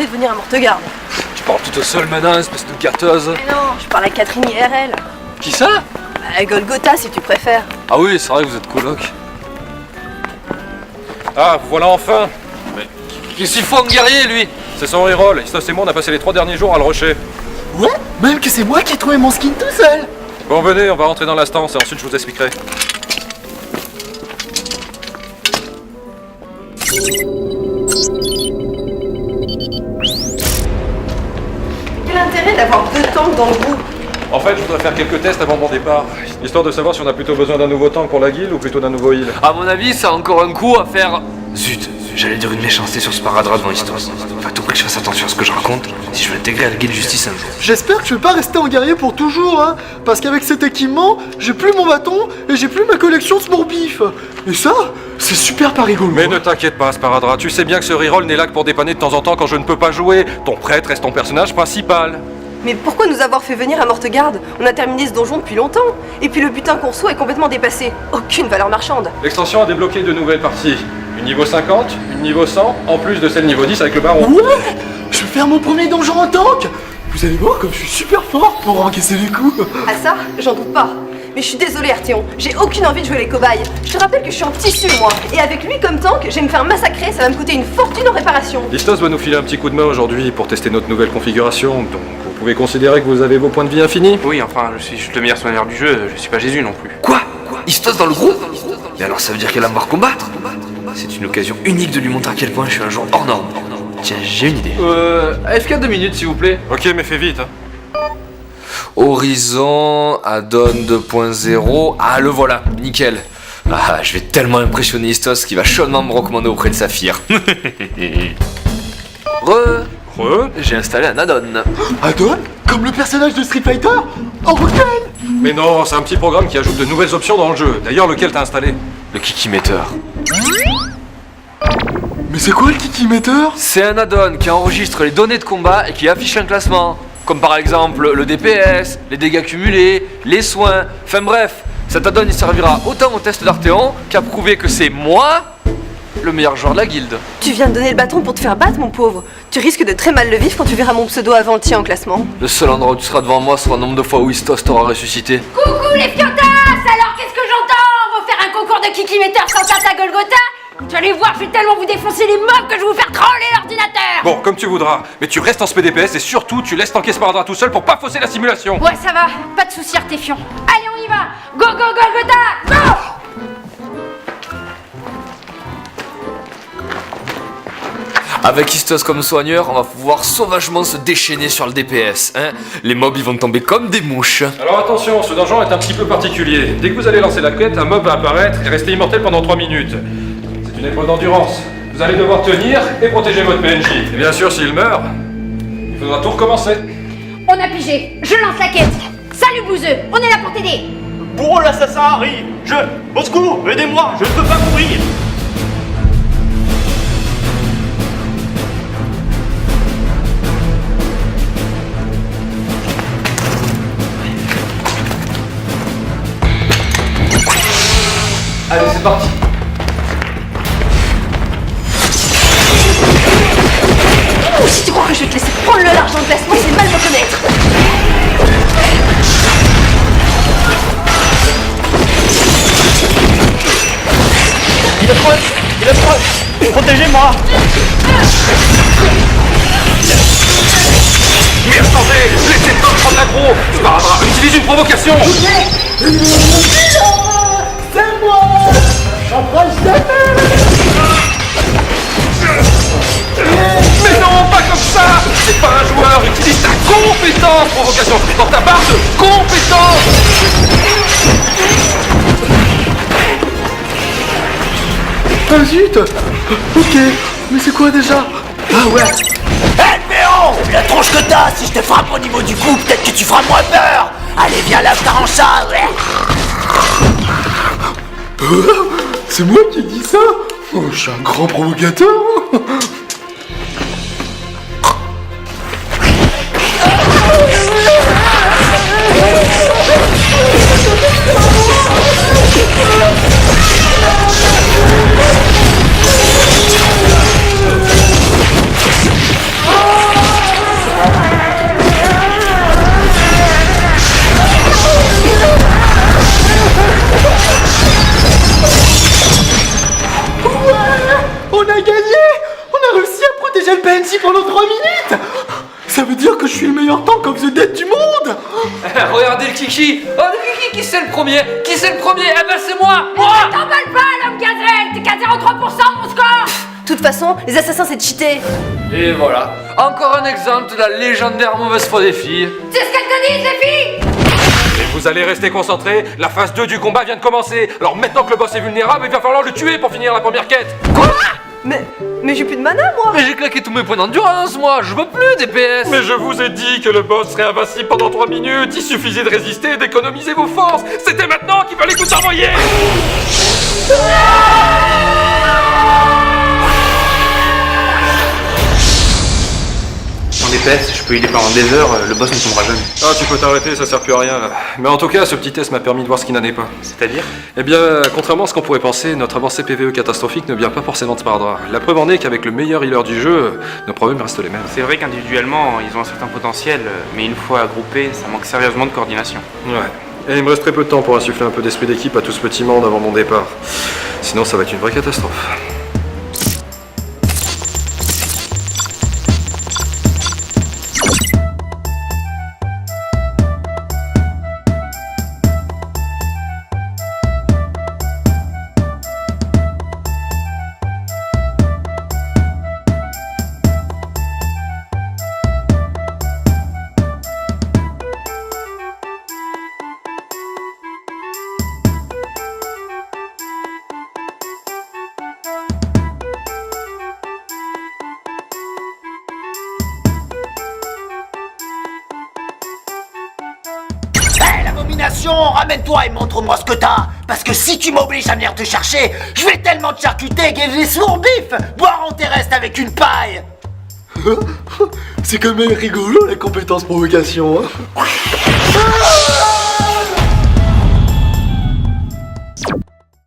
fait venir à Mortegarde? Tu parles toute seule maintenant, espèce de gâteuse. Mais non, je parle à Catherine IRL. Qui ça? Golgotha si tu préfères. Ah oui, c'est vrai que vous êtes coloc. Ah, vous voilà enfin. Mais qu'est-ce qu'il faut en guerrier, lui? C'est son reroll. Istos et moi, on a passé les 3 derniers jours à le rusher. Ouais, même que c'est moi qui ai trouvé mon skin tout seul. Bon, venez, on va rentrer dans l'instance et ensuite je vous expliquerai. Quel intérêt d'avoir 2 tanks dans le groupe? En fait, je voudrais faire quelques tests avant mon départ, histoire de savoir si on a plutôt besoin d'un nouveau tank pour la guilde ou plutôt d'un nouveau heal. À mon avis, ça a encore un coup à faire. Zut, j'allais dire une méchanceté sur ce paradras devant Istos. Faut à tout prix que je fasse attention à ce que je raconte si je veux intégrer à la guilde justice un jour. J'espère que je vais pas rester en guerrier pour toujours, hein. Parce qu'avec cet équipement, j'ai plus mon bâton et j'ai plus ma collection de Smorbif. Et ça, c'est super pas rigolo. Mais ne t'inquiète pas, Sparadra, tu sais bien que ce reroll n'est là que pour dépanner de temps en temps quand je ne peux pas jouer. Ton prêtre reste ton personnage principal. Mais pourquoi nous avoir fait venir à Mortegarde? On a terminé ce donjon depuis longtemps. Et puis le butin qu'on reçoit est complètement dépassé. Aucune valeur marchande. L'extension a débloqué de nouvelles parties. Une niveau 50, une niveau 100, en plus de celle niveau 10 avec le baron. Ouais, je vais faire mon premier donjon en tank. Vous allez voir comme je suis super fort pour encaisser les coups. Ah ça, j'en doute pas. Mais je suis désolée Arthéon, j'ai aucune envie de jouer les cobayes. Je te rappelle que je suis en tissu moi. Et avec lui comme tank, je vais me faire massacrer, ça va me coûter une fortune en réparation. Istos va nous filer un petit coup de main aujourd'hui pour tester notre nouvelle configuration, donc vous pouvez considérer que vous avez vos points de vie infinis. Oui, enfin, je suis juste le meilleur soigneur du jeu, je suis pas Jésus non plus. Quoi? Istos dans le groupe? Mais alors ça veut dire qu'elle va me voir combattre? C'est une occasion unique de lui montrer à quel point je suis un joueur hors norme. Tiens, j'ai une idée. AFK 2 minutes s'il vous plaît. Ok, mais fais vite, hein. Horizon, add-on 2.0. Ah, le voilà, nickel. Ah, je vais tellement impressionner Istos qu'il va chaudement me recommander auprès de Saphir. J'ai installé un add-on. Addon? Comme le personnage de Street Fighter? En rock'n'roll. Mais non, c'est un petit programme qui ajoute de nouvelles options dans le jeu. D'ailleurs, lequel t'as installé? Le Kikimeter. Mais c'est quoi le Kikimeter? C'est un add-on qui enregistre les données de combat et qui affiche un classement. Comme par exemple le DPS, les dégâts cumulés, les soins. Enfin bref, cet add-on il servira autant au test d'Arthéon qu'à prouver que c'est moi le meilleur joueur de la guilde. Tu viens de donner le bâton pour te faire battre mon pauvre. Tu risques de très mal le vivre quand tu verras mon pseudo avant le tien en classement. Le seul endroit où tu seras devant moi sera le nombre de fois où Istos t'aura ressuscité. Coucou les fiotasses. Alors qu'est-ce que j'entends? On va faire un concours de Kikimeter sans carte à Golgotha. Vous allez voir, je vais tellement vous défoncer les mobs que je vais vous faire troller l'ordinateur. Bon, comme tu voudras, mais tu restes en SPDPS et surtout, tu laisses tanker Sparadra tout seul pour pas fausser la simulation. Ouais, ça va, pas de soucis Artéfion. Allez, on y va. Go, go, Golgotha, go. Avec Istos comme soigneur, on va pouvoir sauvagement se déchaîner sur le DPS. Hein. Les mobs ils vont tomber comme des mouches. Alors attention, ce donjon est un petit peu particulier. Dès que vous allez lancer la quête, un mob va apparaître et rester immortel pendant 3 minutes. C'est une épreuve d'endurance. Vous allez devoir tenir et protéger votre PNJ. Et bien sûr, s'il meurt, il faudra tout recommencer. On a pigé, je lance la quête. Salut bouseux, on est là pour t'aider. Bourreau l'assassin arrive. Au secours, aidez-moi, je ne peux pas mourir. Allez, c'est parti. Si tu crois que je vais te laisser prendre le large dans le classement, c'est mal me connaître. Il est proche. Protégez-moi. Mais attendez, laissez le temps prendre l'aggro. Sparadra, utilise une provocation. C'est moi. J'en ferai jamais. Mais non, pas comme ça. C'est pas un joueur, utilise ta compétence. Provocation dans ta barre de compétence. Ah zut. Ok, mais c'est quoi déjà? Ah ouais. Hé Péon, la tronche que t'as, si je te frappe au niveau du cou, peut-être que tu feras moins peur. Allez, viens là, t'as en chat, ouais. C'est moi qui dis ça? Oh, je suis un grand provocateur. Kiki. Oh, le Kiki, qui c'est le premier? Qui c'est le premier? Eh ben, c'est moi. Moi. T'emballes pas, l'homme gazelle. T'es qu'à 0,3% mon score. De toute façon, les assassins c'est cheaté. Et voilà. Encore un exemple de la légendaire mauvaise foi des filles. C'est ce qu'elles te disent, les filles. Et vous allez rester concentrés, la phase 2 du combat vient de commencer. Alors maintenant que le boss est vulnérable, il va falloir le tuer pour finir la première quête. Quoi? Mais j'ai plus de mana moi. Mais j'ai claqué tous mes points d'endurance, moi. Je veux plus DPS. Mais je vous ai dit que le boss serait invincible pendant 3 minutes. Il suffisait de résister et d'économiser vos forces. C'était maintenant qu'il fallait tout envoyer. En DPS, je peux y aller pendant des heures, le boss ne tombera jamais. Ah, tu peux t'arrêter, ça sert plus à rien là. Mais en tout cas, ce petit test m'a permis de voir ce qui n'en est pas. C'est-à-dire? Eh bien, contrairement à ce qu'on pourrait penser, notre avancée PvE catastrophique ne vient pas forcément de Spardra. La preuve en est qu'avec le meilleur healer du jeu, nos problèmes restent les mêmes. C'est vrai qu'individuellement, ils ont un certain potentiel, mais une fois groupés, ça manque sérieusement de coordination. Ouais. Et il me reste très peu de temps pour insuffler un peu d'esprit d'équipe à tout ce petit monde avant mon départ. Sinon, ça va être une vraie catastrophe. L'abomination, ramène-toi et montre-moi ce que t'as. Parce que si tu m'obliges à venir te chercher, je vais tellement te charcuter que je vais sourd bif boire en tes restes avec une paille. C'est quand même rigolo la compétence provocation, hein.